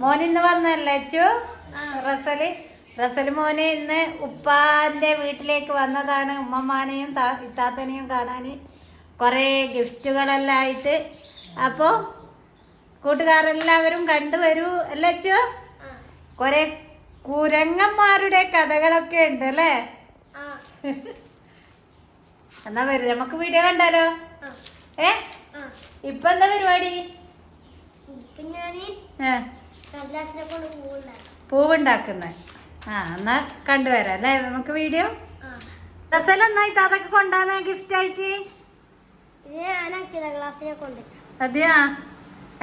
മോനിന്ന് വന്നല്ലേ അച്ചു? റസല് മോനെ ഇന്ന് ഉപ്പാന്റെ വീട്ടിലേക്ക് വന്നതാണ്. ഉമ്മമാനെയും ഇത്താത്തനെയും കാണാൻ കുറേ ഗിഫ്റ്റുകളെല്ലാം ആയിട്ട്. അപ്പോൾ കൂട്ടുകാരെല്ലാവരും കണ്ടുവരൂ അല്ലേ അച്ചു? കുറേ കുരങ്ങന്മാരുടെ കഥകളൊക്കെ ഉണ്ട് അല്ലേ? എന്നാ വരും, നമുക്ക് വീഡിയോ കണ്ടാലോ? ഇപ്പൊ എന്താ പരിപാടി? പൂവുണ്ടാക്കുന്ന. എന്നാ കണ്ടുവരാം അല്ലേ നമുക്ക് വീഡിയോ. റസൽ എന്നായിട്ട് അതൊക്കെ കൊണ്ടാണ് ഗിഫ്റ്റ് ആയിട്ട്? അതെയാ,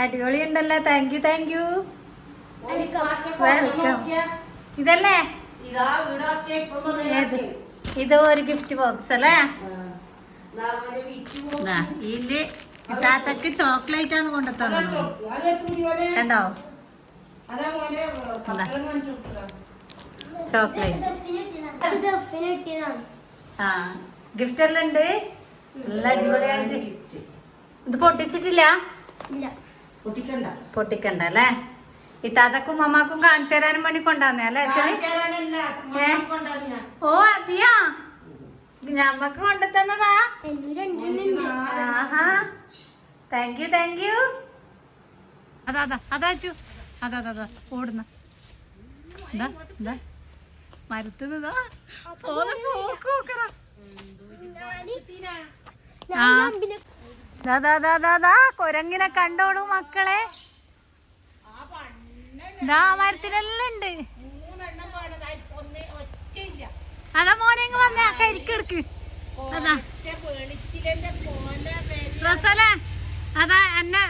അടിപൊളി ഉണ്ടല്ലോ. Thank you welcome. ഇതല്ലേ ഇത് ഒരു ഗിഫ്റ്റ് ബോക്സ് അല്ലേ? ഇതില് താത്തക്ക് ചോക്ലേറ്റ് ആണ് കൊണ്ടുത്തന്നത്. കണ്ടോ ചോക്ലേറ്റ്? ഗിഫ്റ്റ് എല്ലാം ഉണ്ട്, നല്ല അടിപൊളിയായിട്ട്. ഇത് പൊട്ടിച്ചിട്ടില്ല? പൊട്ടിക്കണ്ട അല്ലേ? ഇത്താത്തക്കും അമ്മാക്കും കാണിച്ചു തരാനും വേണ്ടി കൊണ്ടാന്നേ അല്ലേ? ഓ അതിയാ, ഞമ്മക്ക് കൊണ്ടുതന്നതാ. ആഹാ, താങ്ക് യു. അതാച്ചു അതാ ഓടുന്ന മരത്തുന്നതാ. കൊരങ്ങിനെ കണ്ടോളൂ മക്കളെ. മരത്തിലെല്ലാം ഉണ്ട്. അതാ മോനെ ഇങ്ങ് വന്നേ, കരിക്കെടുക്ക്. അതാ റസലേ, അതാ എന്നെ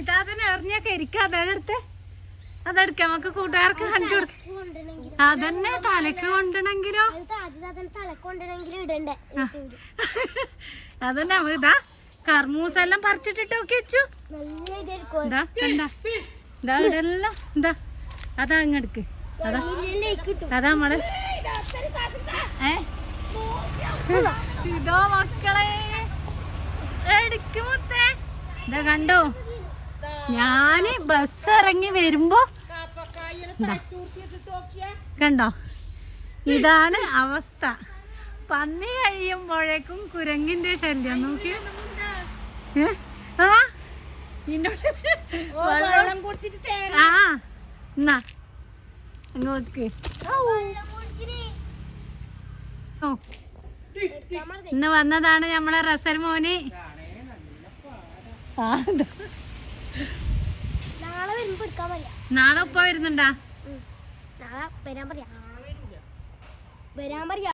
ഇതാതന്നെ എറിഞ്ഞ കരിക്ക. അതെടുക്ക നമുക്ക് കൂട്ടുകാർക്ക് കാണിച്ചു കൊടുക്ക. അതന്നെ തലക്ക് കൊണ്ടണെങ്കിലോ? അതന്നെ ഇതാ കർമൂസെല്ലാം പറിച്ചിട്ടിട്ട് നോക്കി വെച്ചു. ഇതെല്ലാം എന്താ അതാ ഇങ്ങെടുക്ക്. അതാ നമ്മള് ഇതോ മക്കളെ എടുക്കുമൊത്തേ. ഇതാ കണ്ടോ, ഞാന് ബസ് ഇറങ്ങി വരുമ്പോ കണ്ടോ, ഇതാണ് അവസ്ഥ. പന്നി കഴിയുമ്പോഴേക്കും കുരങ്ങിന്റെ ശല്യം നോക്കി. എന്നാ അങ്ങോട്ട് ഇന്ന് വന്നതാണ് നമ്മളെ റസൽ മോന്. നാളെ ഉപ്പ വരുന്നുണ്ടാ?